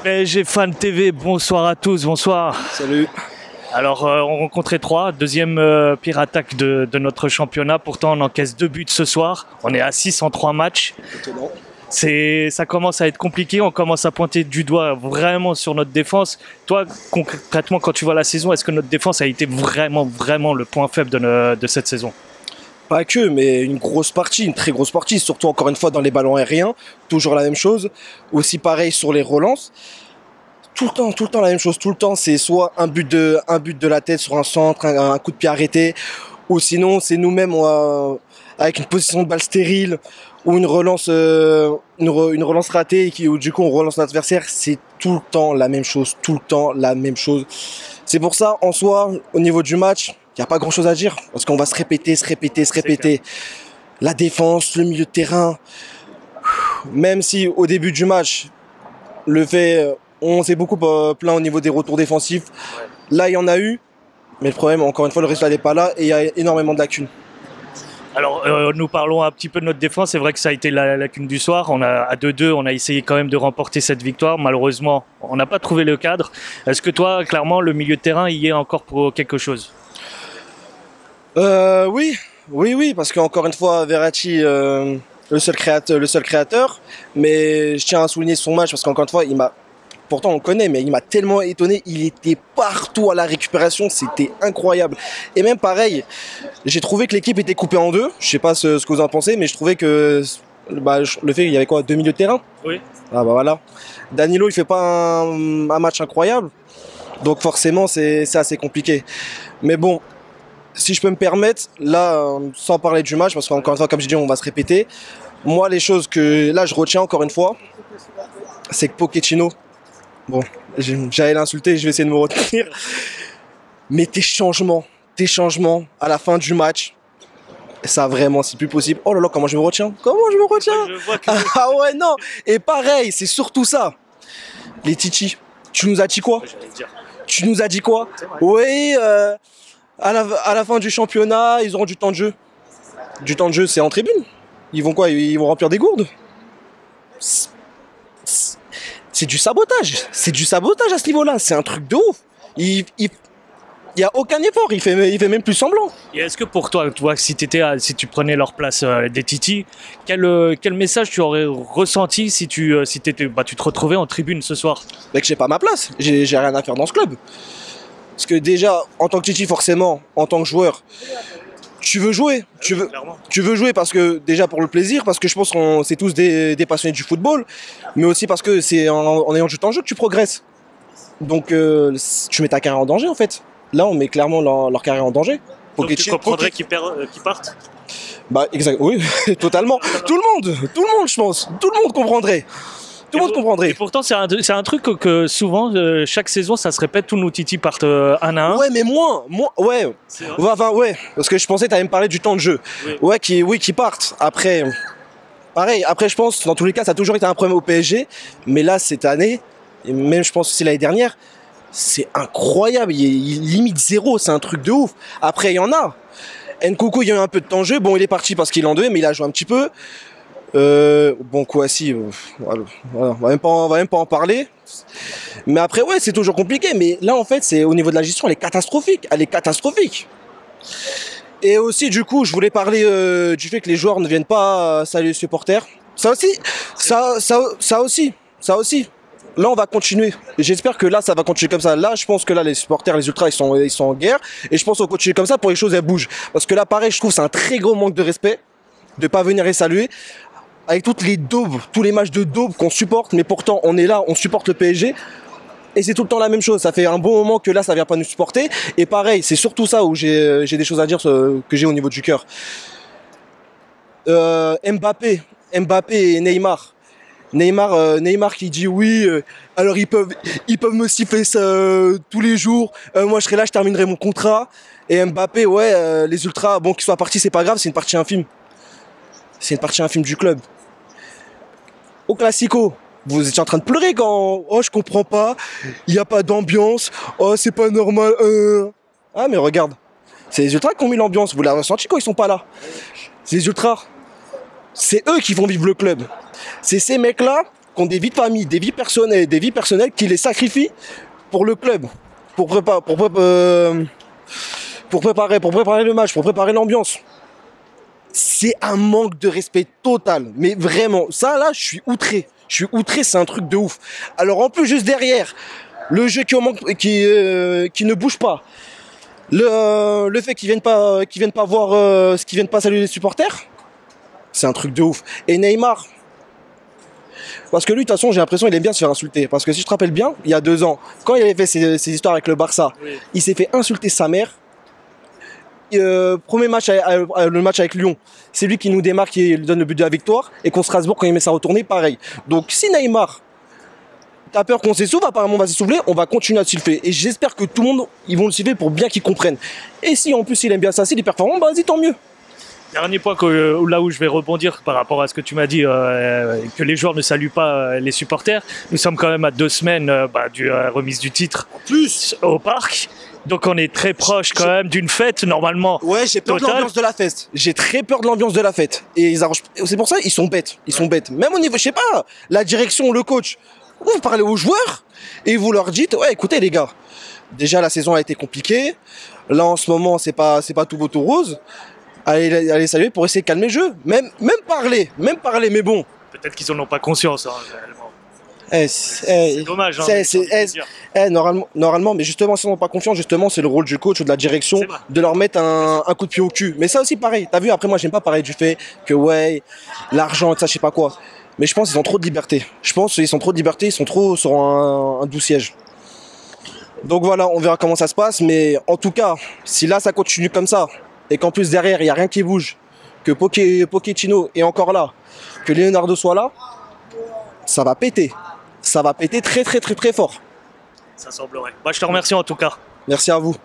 PSG Fan TV, bonsoir à tous, bonsoir. Salut. Alors, on rencontrait 3, deuxième pire attaque de notre championnat. Pourtant, on encaisse 2 buts ce soir. On est à 6 en 3 matchs. Étonnant. Ça commence à être compliqué. On commence à pointer du doigt vraiment sur notre défense. Toi, concrètement, quand tu vois la saison, est-ce que notre défense a été vraiment le point faible de cette saison ? Pas que, mais une grosse partie, une très grosse partie. Surtout, encore une fois, dans les ballons aériens. Toujours la même chose. Aussi pareil sur les relances. Tout le temps la même chose. Tout le temps, c'est soit un but de la tête sur un centre, un coup de pied arrêté. Ou sinon, c'est nous-mêmes avec une position de balle stérile ou une relance ratée où du coup on relance l'adversaire. C'est tout le temps la même chose. Tout le temps la même chose. C'est pour ça, en soi, au niveau du match, il n'y a pas grand chose à dire. Parce qu'on va se répéter. La défense, le milieu de terrain. Même si au début du match, on s'est beaucoup plaint au niveau des retours défensifs. Là, il y en a eu. Mais le problème, encore une fois, le résultat n'est pas là et il y a énormément de lacunes. Alors, nous parlons un petit peu de notre défense. C'est vrai que ça a été la lacune du soir. À 2-2, on a essayé quand même de remporter cette victoire. Malheureusement, on n'a pas trouvé le cadre. Est-ce que toi, clairement, le milieu de terrain y est encore pour quelque chose ? Oui, parce qu'encore une fois, Verratti, le seul créateur. Mais je tiens à souligner son match parce qu'encore une fois, pourtant on le connaît, mais il m'a tellement étonné. Il était partout à la récupération, c'était incroyable. Et même pareil, j'ai trouvé que l'équipe était coupée en deux. Je sais pas ce que vous en pensez, mais je trouvais que le fait qu'il y avait 2 milieux de terrain. Oui. Ah bah voilà. Danilo, il fait pas un match incroyable, donc forcément c'est assez compliqué. Mais bon, si je peux me permettre, là, sans parler du match, parce qu'encore une fois, comme je dis, on va se répéter. Moi, les choses que là je retiens encore une fois, c'est que Pochettino. Bon, j'allais l'insulter, je vais essayer de me retenir. Mais tes changements à la fin du match, ça vraiment, c'est plus possible. Oh là là, comment je me retiens Je vois que... Ah ouais, non. Et pareil, c'est surtout ça. Les Titi, tu nous as dit quoi ? Tu nous as dit quoi ? Oui, à la fin du championnat, ils auront du temps de jeu. Du temps de jeu, c'est en tribune. Ils vont quoi ? Ils vont remplir des gourdes ? C'est du sabotage à ce niveau-là, c'est un truc de ouf. Il y a aucun effort, il fait même plus semblant. Et est-ce que pour toi, si tu prenais leur place des Titi, quel message tu aurais ressenti si tu te retrouvais en tribune ce soir ? Mec, j'ai pas ma place, j'ai rien à faire dans ce club. Parce que déjà, en tant que Titi, forcément, en tant que joueur, tu veux jouer, tu veux jouer parce que déjà pour le plaisir, parce que je pense qu'on c'est tous des passionnés du football, mais aussi parce que c'est en ayant du temps de jeu que tu progresses. Donc tu mets ta carrière en danger en fait. Là on met clairement leur carrière en danger. Donc tu comprendrais qu'ils partent ? Bah exact, oui, totalement. Tout le monde je pense, tout le monde comprendrait. Tout le monde comprendrait. Et pourtant, c'est un truc que souvent, chaque saison, ça se répète, tous nos titis partent un à un. Ouais, mais moins, ouais. Enfin, ouais, parce que je pensais que tu allais me parler du temps de jeu. Oui. Ouais, qui partent. Après, pareil, je pense, dans tous les cas, ça a toujours été un problème au PSG. Mais là, cette année, et même je pense aussi l'année dernière, c'est incroyable. Il limite 0, c'est un truc de ouf. Après, il y en a. Nkunku, il y a eu un peu de temps de jeu. Bon, il est parti parce qu'il en devait, mais il a joué un petit peu. Bon Kouassi, voilà, on va même pas en parler. Mais après ouais, c'est toujours compliqué. Mais là en fait, c'est au niveau de la gestion, elle est catastrophique. Et aussi du coup, je voulais parler du fait que les joueurs ne viennent pas saluer les supporters. Ça aussi. Là, on va continuer. J'espère que là, ça va continuer comme ça. Là, je pense que là, les supporters, les ultras, ils sont en guerre. Et je pense qu'on va continuer comme ça pour que les choses elles bougent. Parce que là, pareil, je trouve que c'est un très gros manque de respect de pas venir les saluer. Avec toutes les daubes, tous les matchs de daubes qu'on supporte, mais pourtant on est là, on supporte le PSG et c'est tout le temps la même chose. Ça fait un bon moment que là ça vient pas nous supporter et pareil, c'est surtout ça où j'ai des choses à dire que j'ai au niveau du cœur. Mbappé et Neymar qui dit oui, alors ils peuvent me siffler ça, tous les jours. Moi je serai là, je terminerai mon contrat. Et Mbappé, ouais, les ultras, bon qu'ils soient partis, c'est pas grave, c'est une partie infime. C'est une partie infime du club. Au Classico, vous étiez en train de pleurer quand oh je comprends pas, il y a pas d'ambiance, oh c'est pas normal. Ah mais regarde, c'est les ultras qui ont mis l'ambiance, vous l'avez ressenti quand ils sont pas là. C'est les ultras. C'est eux qui vont vivre le club. C'est ces mecs-là qui ont des vies de famille, des vies personnelles qui les sacrifient pour le club, pour préparer le match, pour préparer l'ambiance. C'est un manque de respect total. Mais vraiment, ça là, je suis outré. C'est un truc de ouf. Alors en plus, juste derrière, le jeu qui ne bouge pas. Le fait qu'ils viennent pas voir, qu'ils viennent pas saluer les supporters, c'est un truc de ouf. Et Neymar, parce que lui, de toute façon, j'ai l'impression qu'il aime bien se faire insulter. Parce que si je te rappelle bien, il y a 2 ans, quand il avait fait ses histoires avec le Barça, oui, il s'est fait insulter sa mère. Premier match, le match avec Lyon, c'est lui qui nous démarque, qui lui donne le but de la victoire. Et contre Strasbourg, quand il met sa retournée, pareil. Donc si Neymar, t'as peur qu'on s'essouffle, apparemment on va s'essouffler, on va continuer à siffler. Et j'espère que tout le monde, ils vont le siffler pour bien qu'ils comprennent. Et si en plus il aime bien ça, s'il est performant, bah vas-y, tant mieux. Dernier point là où je vais rebondir par rapport à ce que tu m'as dit, que les joueurs ne saluent pas les supporters. Nous sommes quand même à 2 semaines du remise du titre en plus au Parc. Donc on est très proche quand même d'une fête normalement. Ouais, j'ai peur de l'ambiance de la fête. J'ai très peur de l'ambiance de la fête. Et ils arrangent. C'est pour ça ils sont bêtes. Ils sont bêtes. Même au niveau, je sais pas, la direction, le coach. Vous parlez aux joueurs et vous leur dites, ouais, écoutez les gars, déjà la saison a été compliquée. Là en ce moment c'est pas tout beau tout rose. Allez saluer pour essayer de calmer le jeu. Même parler, mais bon. Peut-être qu'ils en ont pas conscience, hein, réellement. C'est dommage. Hein, normalement, mais justement, s'ils n'ont pas confiance, justement, c'est le rôle du coach ou de la direction de leur mettre un coup de pied au cul. Mais ça aussi, pareil. T'as vu, après, moi, j'aime pas parler du fait que, ouais, l'argent et ça, je sais pas quoi. Mais je pense qu'ils ont trop de liberté. Ils sont trop sur un doux siège. Donc voilà, on verra comment ça se passe. Mais en tout cas, si là, ça continue comme ça, et qu'en plus, derrière, il n'y a rien qui bouge, que Pochettino est encore là, que Leonardo soit là, ça va péter. Ça va péter très fort. Ça semblerait. Je te remercie en tout cas. Merci à vous.